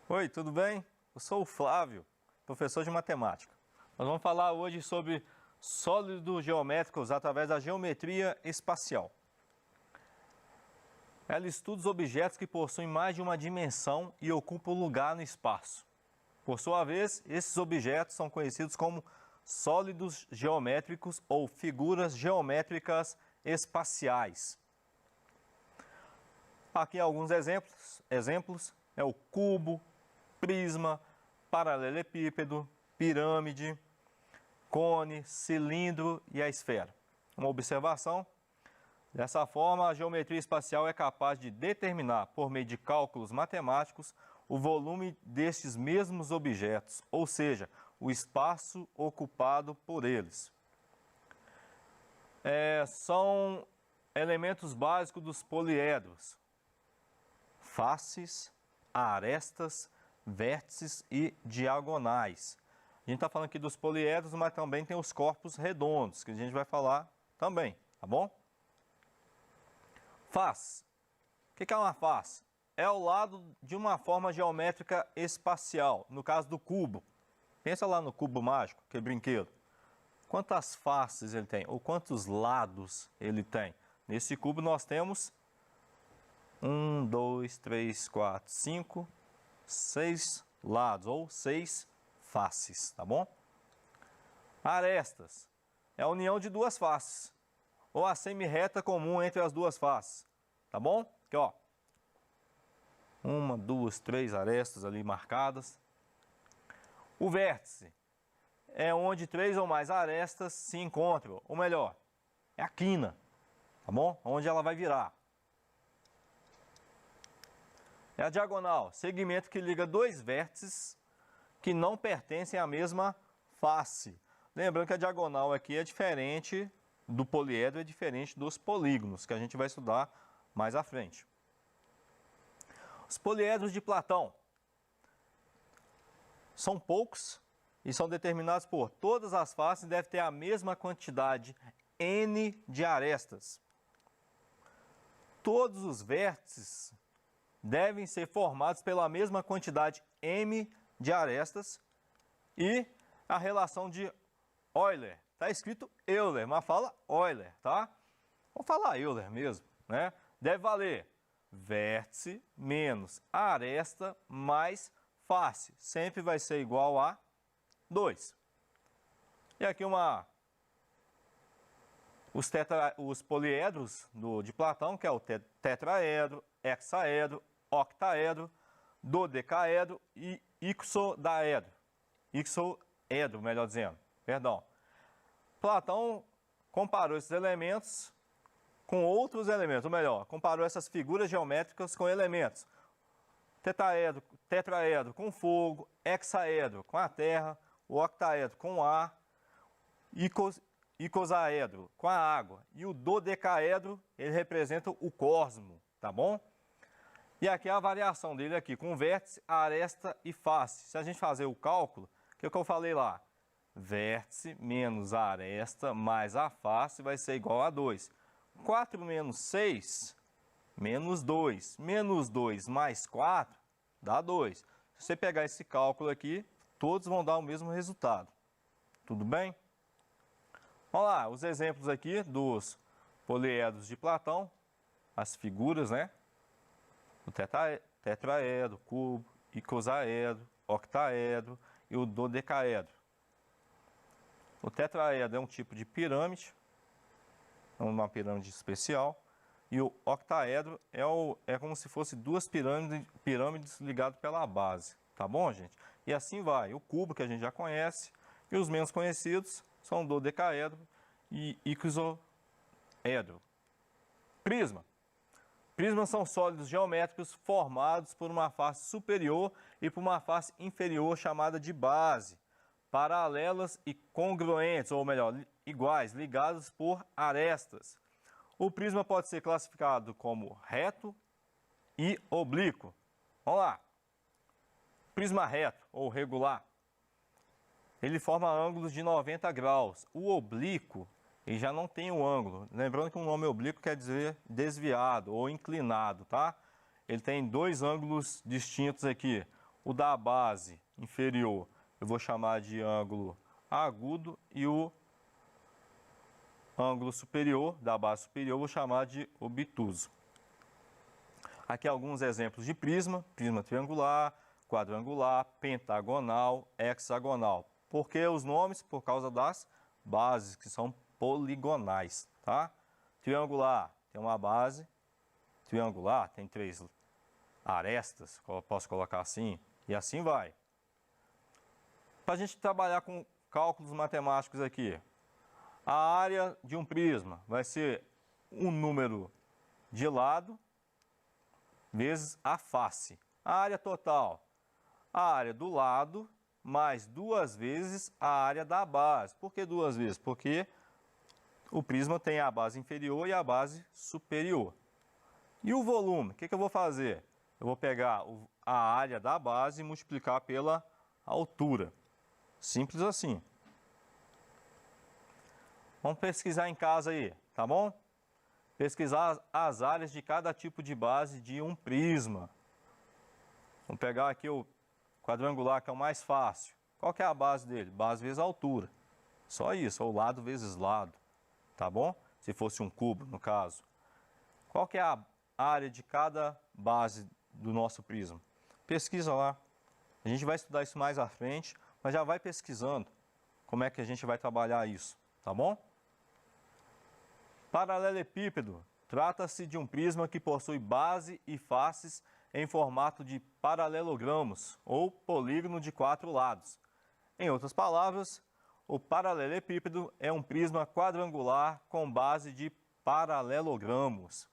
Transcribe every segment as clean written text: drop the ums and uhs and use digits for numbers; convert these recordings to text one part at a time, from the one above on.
Oi, tudo bem? Eu sou o Flávio, professor de matemática. Nós vamos falar hoje sobre sólidos geométricos através da geometria espacial. Ela estuda os objetos que possuem mais de uma dimensão e ocupam lugar no espaço. Por sua vez, esses objetos são conhecidos como sólidos geométricos ou figuras geométricas espaciais. Aqui alguns exemplos é o cubo, prisma, paralelepípedo, pirâmide, cone, cilindro e a esfera. Uma observação: dessa forma, a geometria espacial é capaz de determinar, por meio de cálculos matemáticos, o volume destes mesmos objetos, ou seja, o espaço ocupado por eles. São elementos básicos dos poliedros: faces, arestas, vértices e diagonais. A gente está falando aqui dos poliedros, mas também tem os corpos redondos, que a gente vai falar também, tá bom? Face. O que é uma face? É o lado de uma forma geométrica espacial, no caso do cubo. Pensa lá no cubo mágico, que é brinquedo. Quantas faces ele tem? Ou quantos lados ele tem? Nesse cubo nós temos 1, 2, 3, 4, 5, 6 lados, ou 6 faces, tá bom? Arestas é a união de duas faces, ou a semi-reta comum entre as duas faces, tá bom? Aqui, ó. 1, 2, 3 arestas ali marcadas. O vértice é onde 3 ou mais arestas se encontram, ou melhor, é a quina, tá bom? Onde ela vai virar. É a diagonal, segmento que liga dois vértices que não pertencem à mesma face. Lembrando que a diagonal aqui é diferente do poliedro, é diferente dos polígonos, que a gente vai estudar mais à frente. Os poliedros de Platão são poucos e são determinados por todas as faces devem ter a mesma quantidade n de arestas. Todos os vértices devem ser formados pela mesma quantidade m de arestas e a relação de Euler. Está escrito Euler, mas fala Euler, tá? Vamos falar Euler mesmo, né? Deve valer vértice menos aresta mais face. Sempre vai ser igual a 2. E aqui os poliedros de Platão, que é o tetraedro, hexaedro, octaedro, dodecaedro e ixodaedro. Ixoedro, melhor dizendo. Perdão. Platão comparou esses elementos com outros elementos, ou melhor, comparou essas figuras geométricas com elementos. Tetraedro com fogo, hexaedro com a terra, o octaedro com o ar, icosaedro com a água e o dodecaedro, ele representa o cosmo, tá bom? E aqui a variação dele aqui, com vértice, aresta e face. Se a gente fazer o cálculo, o que eu falei lá? Vértice menos a aresta mais a face vai ser igual a 2. 4 menos 6, menos 2. Menos 2 mais 4 dá 2. Se você pegar esse cálculo aqui, todos vão dar o mesmo resultado. Tudo bem? Vamos lá, os exemplos aqui dos poliedros de Platão, as figuras, né? O tetraedro, cubo, icosaedro, octaedro e o dodecaedro. O tetraedro é um tipo de pirâmide, é uma pirâmide especial, e o octaedro é como se fosse duas pirâmides ligadas pela base, tá bom, gente? E assim vai, o cubo que a gente já conhece, e os menos conhecidos são o dodecaedro e ixoedro. Prisma. Prismas são sólidos geométricos formados por uma face superior e por uma face inferior chamada de base, paralelas e congruentes, ou melhor, iguais, ligados por arestas. O prisma pode ser classificado como reto e oblíquo. Vamos lá. Prisma reto ou regular, ele forma ângulos de 90 graus. O oblíquo, ele já não tem o ângulo. Lembrando que o nome oblíquo quer dizer desviado ou inclinado, tá? Ele tem dois ângulos distintos aqui. O da base inferior eu vou chamar de ângulo agudo e o ângulo superior, da base superior, eu vou chamar de obtuso. Aqui alguns exemplos de prisma: prisma triangular, quadrangular, pentagonal, hexagonal. Por que os nomes? Por causa das bases, que são poligonais, tá? Triangular tem uma base triangular, tem 3 arestas, posso colocar assim, e assim vai. Para a gente trabalhar com cálculos matemáticos aqui, a área de um prisma vai ser um número de lado vezes a face. A área total, a área do lado mais 2 vezes a área da base. Por que 2 vezes? Porque o prisma tem a base inferior e a base superior. E o volume, o que eu vou fazer? Eu vou pegar a área da base e multiplicar pela altura. Simples assim. Vamos pesquisar em casa aí, tá bom? Pesquisar as áreas de cada tipo de base de um prisma. Vamos pegar aqui o quadrangular, que é o mais fácil. Qual que é a base dele? Base vezes altura. Só isso, ou lado vezes lado, tá bom? Se fosse um cubo, no caso. Qual que é a área de cada base do nosso prisma? Pesquisa lá. A gente vai estudar isso mais à frente, mas já vai pesquisando como é que a gente vai trabalhar isso, tá bom? Paralelepípedo. Trata-se de um prisma que possui base e faces em formato de paralelogramos ou polígono de 4 lados. Em outras palavras, o paralelepípedo é um prisma quadrangular com base de paralelogramos.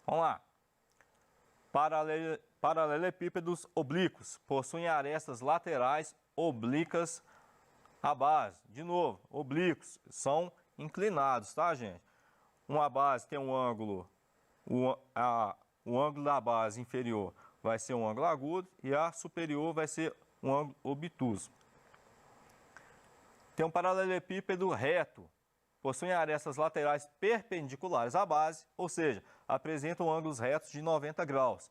Vamos lá. Paralelepípedos oblíquos possuem arestas laterais oblíquas à base. De novo, oblíquos são inclinados, tá, gente? Uma base tem um ângulo, o ângulo da base inferior vai ser um ângulo agudo e a superior vai ser um ângulo obtuso. Tem um paralelepípedo reto, possui arestas laterais perpendiculares à base, ou seja, apresentam ângulos retos de 90 graus.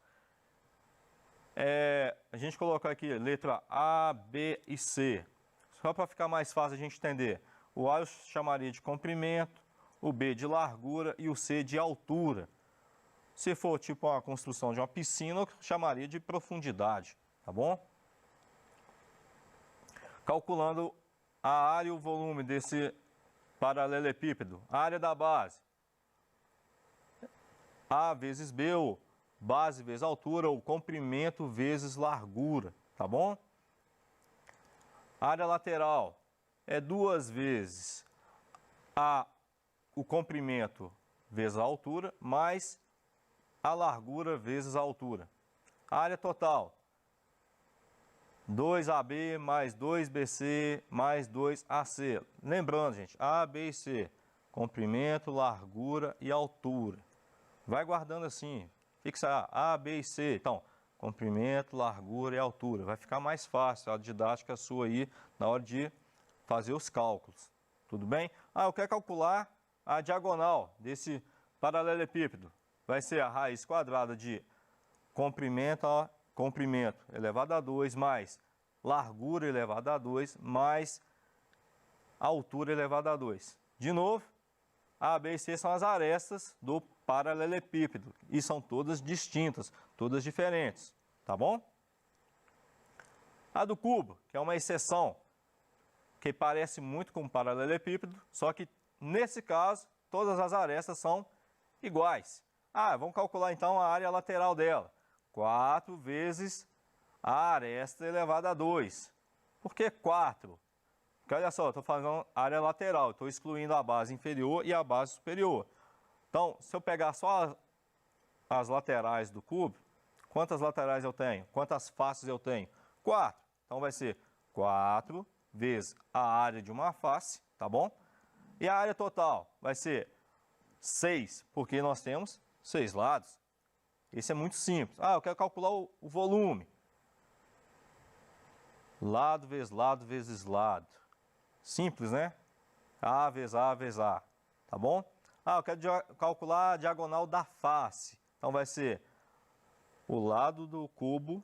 A gente colocou aqui letra A, B e C, só para ficar mais fácil a gente entender. O A eu chamaria de comprimento, o B de largura e o C de altura. Se for tipo a construção de uma piscina, eu chamaria de profundidade, tá bom? Calculando a área e o volume desse paralelepípedo, a área da base, A vezes B, ou base vezes altura, ou comprimento vezes largura, tá bom? A área lateral é 2 vezes o comprimento vezes a altura, mais a largura vezes a altura. A área total, 2AB mais 2BC mais 2AC. Lembrando, gente, A, B e C, comprimento, largura e altura. Vai guardando assim, fixa A, B e C. Então, comprimento, largura e altura. Vai ficar mais fácil a didática sua aí na hora de fazer os cálculos. Tudo bem? Eu quero calcular a diagonal desse paralelepípedo. Vai ser a raiz quadrada de comprimento elevado a 2 mais largura elevado a 2 mais altura elevado a 2. De novo, A, B e C são as arestas do paralelepípedo e são todas distintas, todas diferentes, tá bom? A do cubo, que é uma exceção, que parece muito com o paralelepípedo, só que nesse caso todas as arestas são iguais. Vamos calcular então a área lateral dela. 4 vezes a aresta elevada a 2. Por que 4? Porque olha só, estou fazendo área lateral, estou excluindo a base inferior e a base superior. Então, se eu pegar só as laterais do cubo, quantas laterais eu tenho? Quantas faces eu tenho? 4. Então, vai ser 4 vezes a área de uma face, tá bom? E a área total vai ser 6, porque nós temos 6 lados. Isso é muito simples. Eu quero calcular o volume. Lado vezes lado. Simples, né? A vezes A vezes A. Tá bom? Eu quero calcular a diagonal da face. Então vai ser o lado do cubo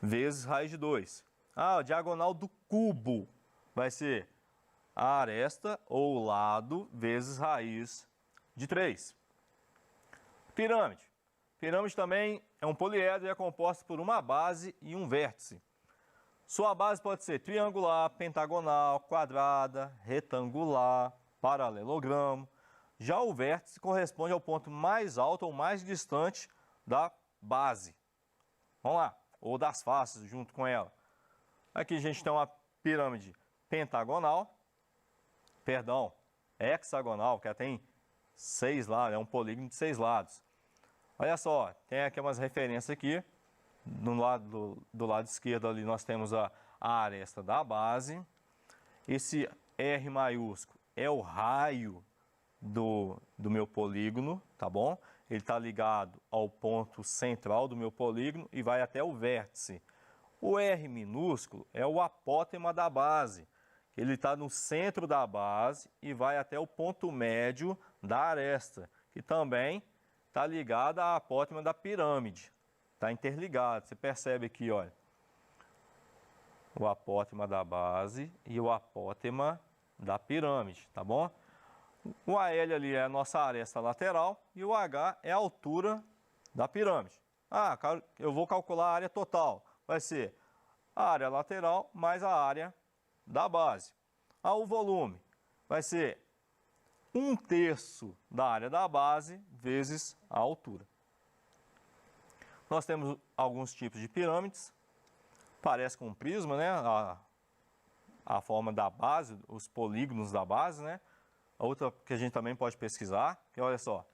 vezes raiz de 2. A diagonal do cubo vai ser a aresta ou lado vezes raiz de 3. Pirâmide. Pirâmide também é um poliedro e é composto por uma base e um vértice. Sua base pode ser triangular, pentagonal, quadrada, retangular, paralelogramo. Já o vértice corresponde ao ponto mais alto ou mais distante da base. Vamos lá, ou das faces junto com ela. Aqui a gente tem uma pirâmide pentagonal, hexagonal, que ela tem 6 lados, é um polígono de 6 lados. Olha só, tem aqui umas referências aqui. Do lado esquerdo ali nós temos a aresta da base. Esse R maiúsculo é o raio do meu polígono, tá bom? Ele está ligado ao ponto central do meu polígono e vai até o vértice. O R minúsculo é o apótema da base. Ele está no centro da base e vai até o ponto médio da aresta, que também está ligado à apótema da pirâmide. Está interligado. Você percebe aqui, olha, o apótema da base e o apótema da pirâmide, tá bom? O AL ali é a nossa aresta lateral e o H é a altura da pirâmide. Ah, eu vou calcular a área total. Vai ser a área lateral mais a área da base. Ah, o volume vai ser 1/3 da área da base vezes a altura. Nós temos alguns tipos de pirâmides. Parece com um prisma, né? A forma da base, os polígonos da base, né? A outra que a gente também pode pesquisar, que olha só,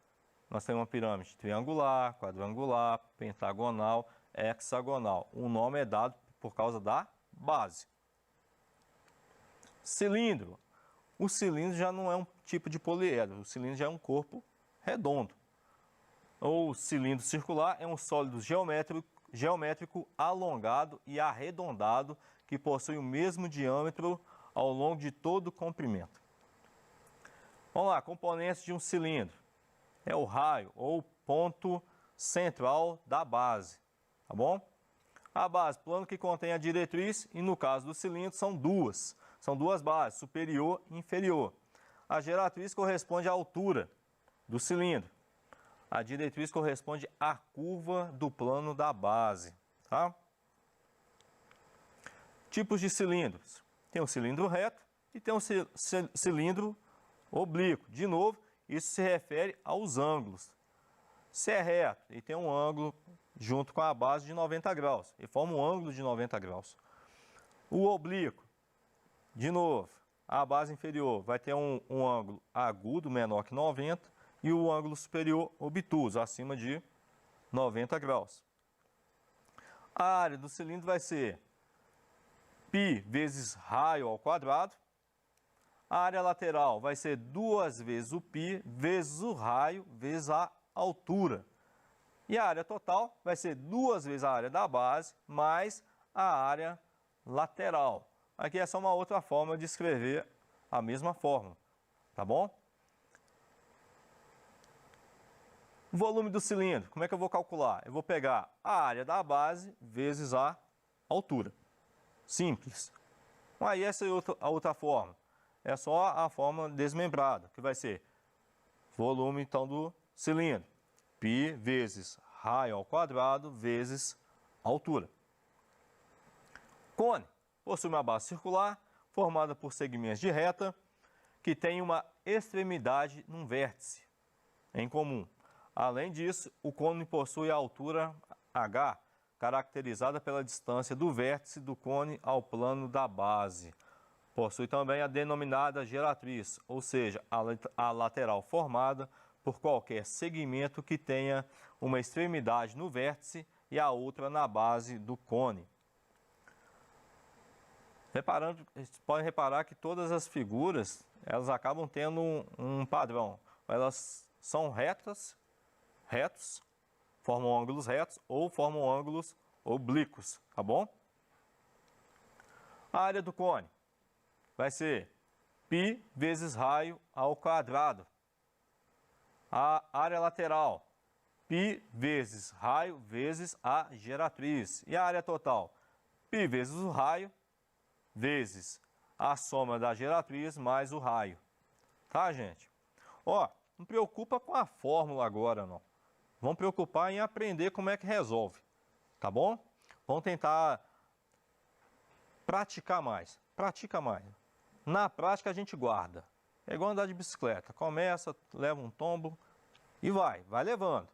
nós temos uma pirâmide triangular, quadrangular, pentagonal, hexagonal. O nome é dado por causa da base. Cilindro. O cilindro já não é um tipo de poliedro, o cilindro já é um corpo redondo. O cilindro circular é um sólido geométrico alongado e arredondado que possui o mesmo diâmetro ao longo de todo o comprimento. Vamos lá, componentes de um cilindro. É o raio ou ponto central da base, tá bom? A base, plano que contém a diretriz e no caso do cilindro são duas bases, superior e inferior. A geratriz corresponde à altura do cilindro. A diretriz corresponde à curva do plano da base, tá? Tipos de cilindros. Tem um cilindro reto e tem um cilindro oblíquo. De novo, isso se refere aos ângulos. Se é reto, ele tem um ângulo junto com a base de 90 graus. Ele forma um ângulo de 90 graus. O oblíquo, de novo, a base inferior vai ter um ângulo agudo menor que 90 e o ângulo superior obtuso, acima de 90 graus. A área do cilindro vai ser π vezes raio ao quadrado. A área lateral vai ser 2 vezes o π vezes o raio vezes a altura. E a área total vai ser 2 vezes a área da base mais a área lateral. Aqui é só uma outra forma de escrever a mesma fórmula, tá bom? O volume do cilindro, como é que eu vou calcular? Eu vou pegar a área da base vezes a altura. Simples. Aí essa é a outra forma. É só a forma desmembrada, que vai ser volume então do cilindro. π vezes raio ao quadrado vezes altura. Cone possui uma base circular formada por segmentos de reta que tem uma extremidade num vértice em comum. Além disso, o cone possui a altura h, caracterizada pela distância do vértice do cone ao plano da base. Possui também a denominada geratriz, ou seja, a lateral formada por qualquer segmento que tenha uma extremidade no vértice e a outra na base do cone. Podem reparar que todas as figuras elas acabam tendo um padrão. Elas são retos, formam ângulos retos ou formam ângulos oblíquos, tá bom? A área do cone vai ser π vezes raio ao quadrado. A área lateral, π vezes raio vezes a geratriz. E a área total? π vezes o raio, vezes a soma da geratriz mais o raio. Tá, gente? Ó, não preocupa com a fórmula agora, não. Vamos preocupar em aprender como é que resolve, tá bom? Vamos tentar praticar mais. Pratica mais. Na prática a gente guarda. É igual andar de bicicleta. Começa, leva um tombo e vai levando.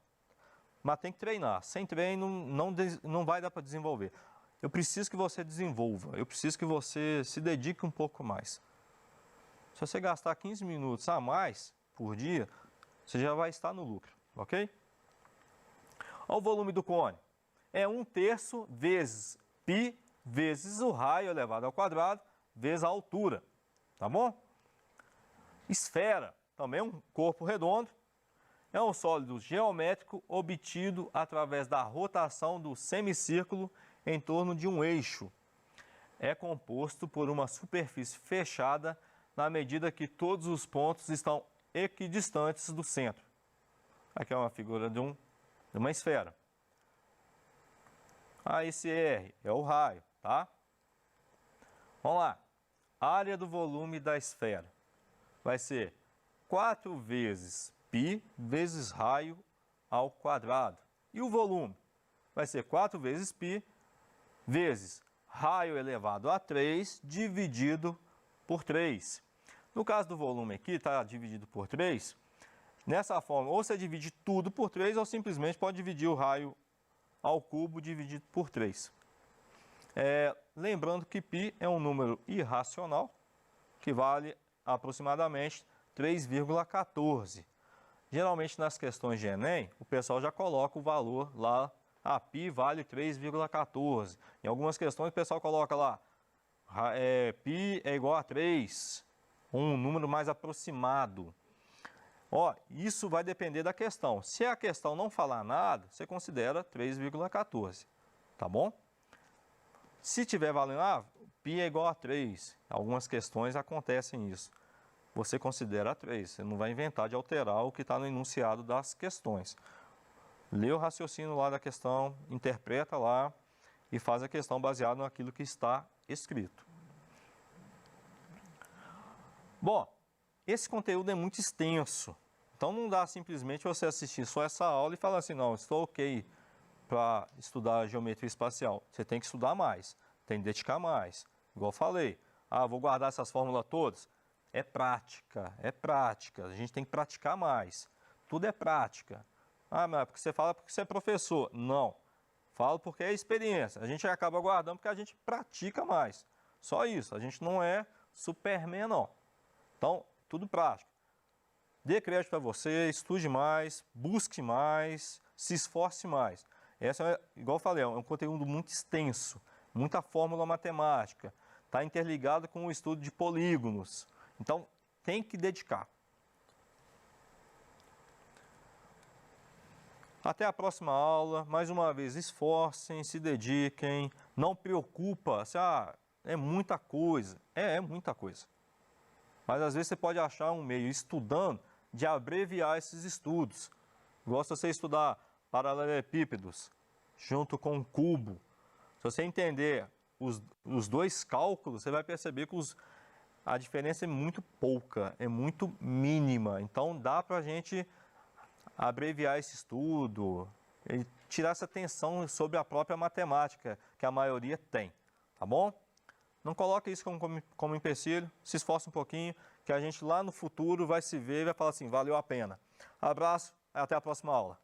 Mas tem que treinar. Sem treino não vai dar para desenvolver. Eu preciso que você desenvolva. Eu preciso que você se dedique um pouco mais. Se você gastar 15 minutos a mais por dia, você já vai estar no lucro, ok? Olha o volume do cone. É 1/3 vezes π vezes o raio elevado ao quadrado vezes a altura, tá bom? Esfera, também um corpo redondo, é um sólido geométrico obtido através da rotação do semicírculo em torno de um eixo. É composto por uma superfície fechada na medida que todos os pontos estão equidistantes do centro. Aqui é uma figura de uma esfera. Esse R é o raio, tá? Vamos lá. Área do volume da esfera vai ser 4 vezes π vezes raio ao quadrado. E o volume vai ser 4 vezes π vezes raio elevado a 3 dividido por 3. No caso do volume aqui, está dividido por 3. Nessa forma, ou você divide tudo por 3, ou simplesmente pode dividir o raio ao cubo dividido por 3. Lembrando que π é um número irracional, que vale aproximadamente 3,14. Geralmente nas questões de Enem, o pessoal já coloca o valor lá, π vale 3,14. Em algumas questões o pessoal coloca lá, π é igual a 3, um número mais aproximado. Ó, isso vai depender da questão. Se a questão não falar nada, você considera 3,14, tá bom? Se tiver valendo, π é igual a 3, algumas questões acontecem isso. Você considera 3, você não vai inventar de alterar o que está no enunciado das questões. Lê o raciocínio lá da questão, interpreta lá e faz a questão baseada naquilo que está escrito. Bom, esse conteúdo é muito extenso, então não dá simplesmente você assistir só essa aula e falar assim, não, estou ok para estudar geometria espacial. Você tem que estudar mais, tem que dedicar mais. Igual eu falei, vou guardar essas fórmulas todas. É prática, a gente tem que praticar mais. Tudo é prática. Mas porque você fala porque você é professor. Não, falo porque é experiência. A gente acaba guardando porque a gente pratica mais. Só isso, a gente não é Superman, não. Então, tudo prático. Dê crédito para você, estude mais, busque mais, se esforce mais. Essa, igual eu falei, é um conteúdo muito extenso, muita fórmula matemática, está interligado com o estudo de polígonos. Então, tem que dedicar. Até a próxima aula. Mais uma vez, esforcem, se dediquem. Não preocupa se é muita coisa. É muita coisa. Mas às vezes você pode achar um meio, estudando, de abreviar esses estudos. Gosta você estudar paralelepípedos junto com um cubo. Se você entender os dois cálculos, você vai perceber que a diferença é muito pouca, é muito mínima. Então dá para a gente abreviar esse estudo e tirar essa tensão sobre a própria matemática, que a maioria tem, tá bom? Não coloque isso como empecilho, se esforce um pouquinho, que a gente lá no futuro vai se ver e vai falar assim, valeu a pena. Abraço, até a próxima aula.